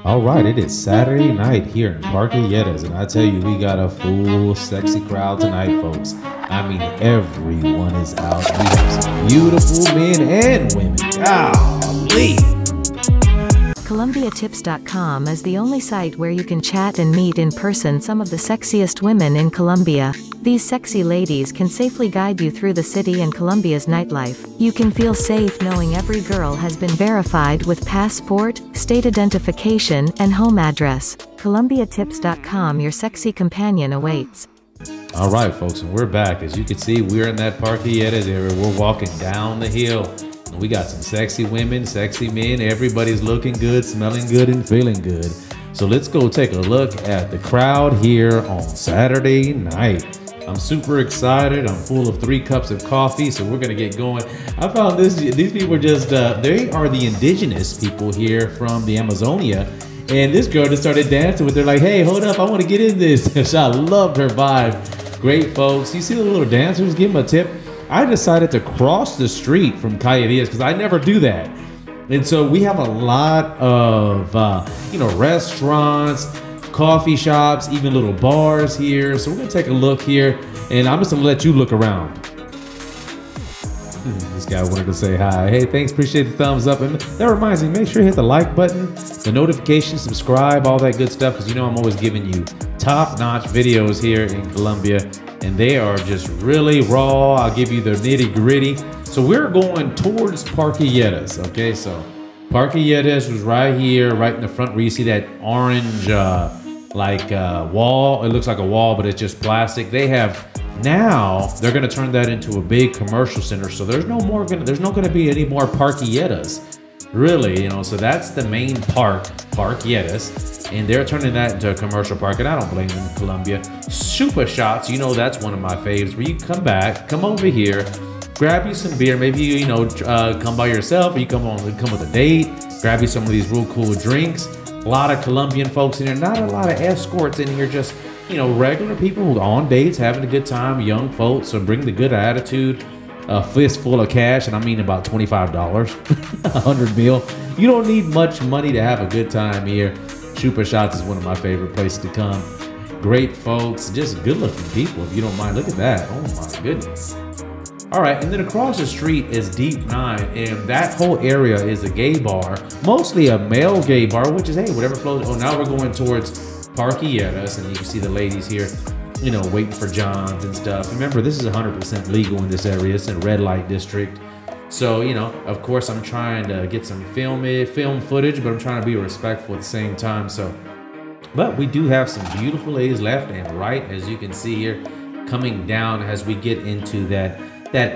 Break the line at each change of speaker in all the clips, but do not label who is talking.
All right, it is Saturday night here in Parque Lleras, and I tell you, we got a full sexy crowd tonight, folks. I mean, everyone is out. We have some beautiful men and women. Golly!
ColombiaTips.com is the only site where you can chat and meet in person some of the sexiest women in Colombia. These sexy ladies can safely guide you through the city and Colombia's nightlife. You can feel safe knowing every girl has been verified with passport, state identification, and home address. ColombiaTips.com, your sexy companion awaits.
All right, folks, and we're back. As you can see, we're in that Parque Lleras area. We're walking down the hill. We got some sexy women, sexy men. Everybody's looking good, smelling good, and feeling good. So let's go take a look at the crowd here on Saturday night. I'm super excited. I'm full of 3 cups of coffee, so we're gonna get going. I found these people are just, they are the indigenous people here from the Amazonia. And this girl just started dancing with her like, hey, hold up, I wanna get in this. I loved her vibe. Great folks. You see the little dancers, give them a tip. I decided to cross the street from Calle Diaz because I never do that. And so we have a lot of, restaurants, coffee shops, even little bars here. So we're gonna take a look here and I'm just gonna let you look around. This guy wanted to say hi. Hey, thanks, appreciate the thumbs up. And that reminds me, make sure you hit the like button, the notification, subscribe, all that good stuff, because you know I'm always giving you top-notch videos here in Colombia. And they are just really raw. I'll give you the nitty gritty. So we're going towards Parque Lleras, okay? So Parque Lleras was right here, right in the front where you see that orange wall. It looks like a wall, but it's just plastic. They have now, they're gonna turn that into a big commercial center. So there's not gonna be any more Parque Lleras, really, so that's the main park, Parque Lleras. And they're turning that into a commercial park, and I don't blame them in Colombia. Super shots, that's one of my faves, where you come over here, grab you some beer, maybe come by yourself, or you come with a date, grab you some of these real cool drinks. A lot of Colombian folks in here, not a lot of escorts in here, just regular people on dates, having a good time, young folks. So bring the good attitude, a fist full of cash, and I mean about $25, 100 mil. You don't need much money to have a good time here. Super Shots is one of my favorite places to come. Great folks, just good looking people, if you don't mind. Look at that, oh my goodness. All right, and then across the street is Deep 9, and that whole area is a gay bar, mostly a male gay bar, which is, hey, whatever flows. Oh, now we're going towards Parque Lleras, and you can see the ladies here, waiting for Johns and stuff. Remember, this is 100% legal in this area. It's in a red light district. So, of course, I'm trying to get some film footage, but I'm trying to be respectful at the same time. So, but we do have some beautiful ladies left and right, as you can see here, coming down as we get into that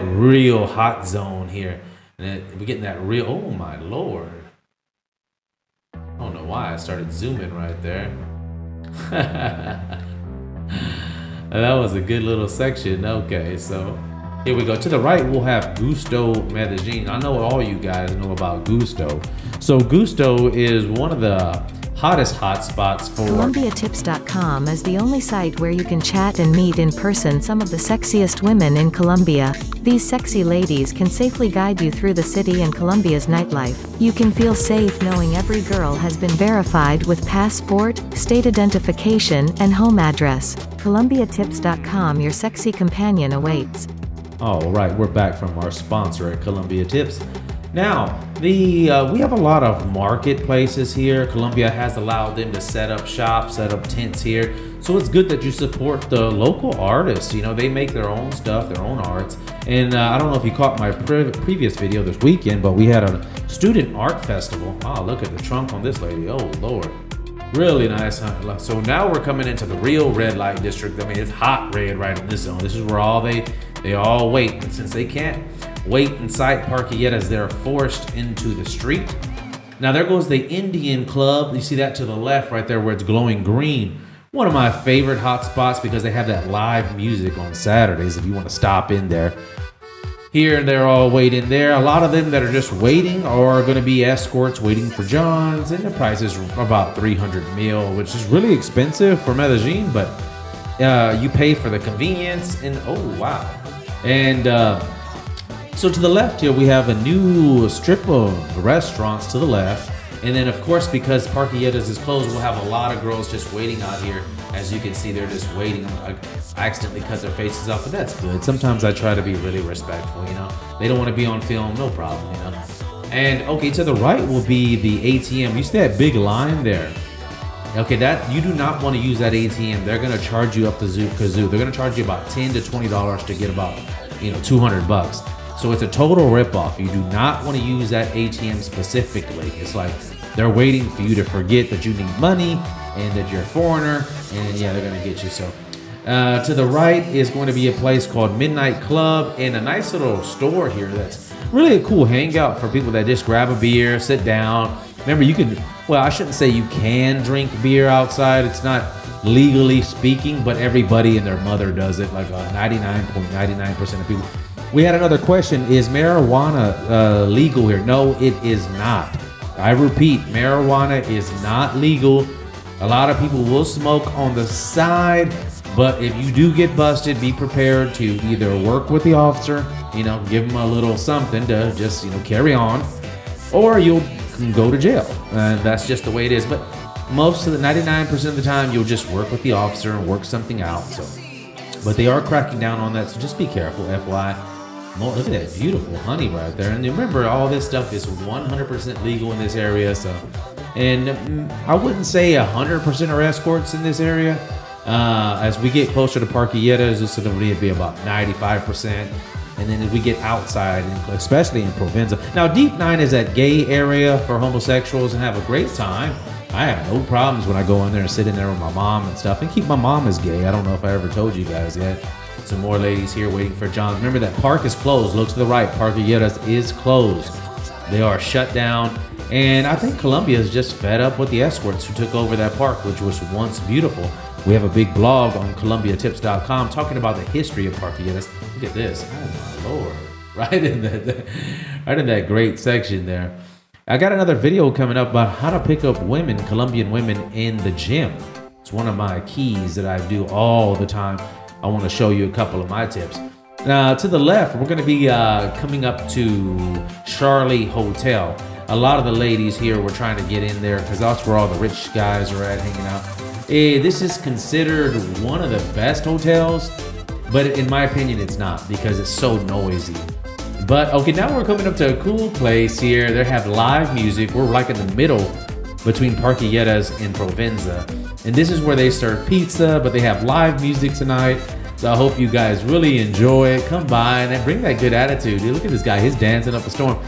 real hot zone here. And we're getting that real, oh my Lord. I don't know why I started zooming right there. That was a good little section. Okay, so here we go. To the right, we'll have Gusto Medellin. I know all you guys know about Gusto. So Gusto is one of the hottest hotspots for
ColombiaTips.com is the only site where you can chat and meet in person some of the sexiest women in Colombia. These sexy ladies can safely guide you through the city and Colombia's nightlife. You can feel safe knowing every girl has been verified with passport, state identification, and home address. ColombiaTips.com, your sexy companion awaits.
All right, we're back from our sponsor at Colombia Tips. Now, we have a lot of marketplaces here. Colombia has allowed them to set up shops, set up tents here. So it's good that you support the local artists. They make their own stuff, their own arts. And I don't know if you caught my previous video this weekend, but we had a student art festival. Oh, look at the trunk on this lady. Oh, Lord. Really nice. Huh? So now we're coming into the real red light district. I mean, it's hot red right in this zone. This is where they all wait. And since they can't wait inside Parque Lleras, they're forced into the street. Now there goes the Indian Club. You see that to the left right there where it's glowing green. One of my favorite hot spots because they have that live music on Saturdays if you want to stop in there. Here they're all waiting there. A lot of them that are just waiting are going to be escorts waiting for Johns, and the price is about 300 mil, which is really expensive for Medellin, but you pay for the convenience. And oh wow. And so to the left here we have a new strip of restaurants to the left. And then, of course, because Parque Lleras is closed, we'll have a lot of girls just waiting out here. As you can see, they're just waiting. I accidentally cut their faces off, but that's good. Sometimes I try to be really respectful, you know. They don't want to be on film, no problem, you know. And okay, to the right will be the ATM. You see that big line there? Okay, that you do not want to use that ATM. They're gonna charge you up the kazoo. They're gonna charge you about $10 to $20 to get about, you know, 200 bucks. So it's a total ripoff. You do not want to use that ATM specifically. It's like they're waiting for you to forget that you need money and that you're a foreigner, and yeah, they're gonna get you. So to the right is going to be a place called Midnight Club and a nice little store here that's really a cool hangout for people that just grab a beer, sit down. Remember, you can, well, I shouldn't say you can drink beer outside. It's not legally speaking, but everybody and their mother does it, like 99.99% of people. We had another question. Is marijuana legal here? No, it is not. I repeat, marijuana is not legal. A lot of people will smoke on the side, but if you do get busted, be prepared to either work with the officer, you know, give them a little something to just, you know, carry on, or you'll can go to jail. And that's just the way it is. But most of the 99% of the time, you'll just work with the officer and work something out. So, but they are cracking down on that, so just be careful, FYI. Look at that beautiful honey right there. And remember, all this stuff is 100% legal in this area. So, and I wouldn't say 100% are escorts in this area. As we get closer to Parque Lleras, it's going to be about 95%. And then as we get outside, especially in Provenza. Now, Deep 9 is that gay area for homosexuals and have a great time. I have no problems when I go in there and sit in there with my mom and stuff and keep my mom as gay. I don't know if I ever told you guys yet. Some more ladies here waiting for John. Remember that park is closed. Look to the right. Parque Lleras is closed. They are shut down. And I think Colombia is just fed up with the escorts who took over that park, which was once beautiful. We have a big blog on ColombiaTips.com talking about the history of Parque Lleras. Look at this. Oh my Lord. Right in that great section there. I got another video coming up about how to pick up women, Colombian women, in the gym. It's one of my keys that I do all the time. I want to show you a couple of my tips. To the left, we're going to be coming up to Charlie Hotel. A lot of the ladies here were trying to get in there because that's where all the rich guys are at hanging out. This is considered one of the best hotels, but in my opinion, it's not because it's so noisy. But okay, now we're coming up to a cool place here. They have live music. We're like in the middle between Parque Lleras and Provenza. And this is where they serve pizza, but they have live music tonight. So I hope you guys really enjoy it. Come by and bring that good attitude. Dude, look at this guy. He's dancing up a storm.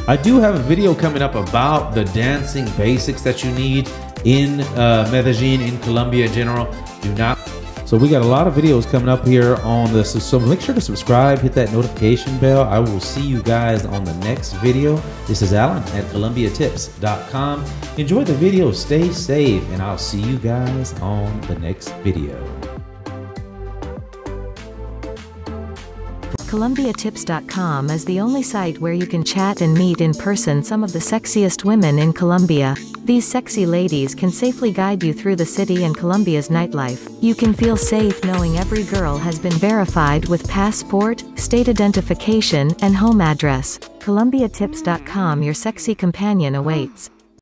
I do have a video coming up about the dancing basics that you need in Medellin, in Colombia in general. Do not. So we got a lot of videos coming up here on this. So make sure to subscribe, hit that notification bell. I will see you guys on the next video. This is Alan at ColombiaTips.com. Enjoy the video, stay safe, and I'll see you guys on the next video.
ColombiaTips.com is the only site where you can chat and meet in person some of the sexiest women in Colombia. These sexy ladies can safely guide you through the city and Colombia's nightlife. You can feel safe knowing every girl has been verified with passport, state identification, and home address. ColombiaTips.com, your sexy companion awaits.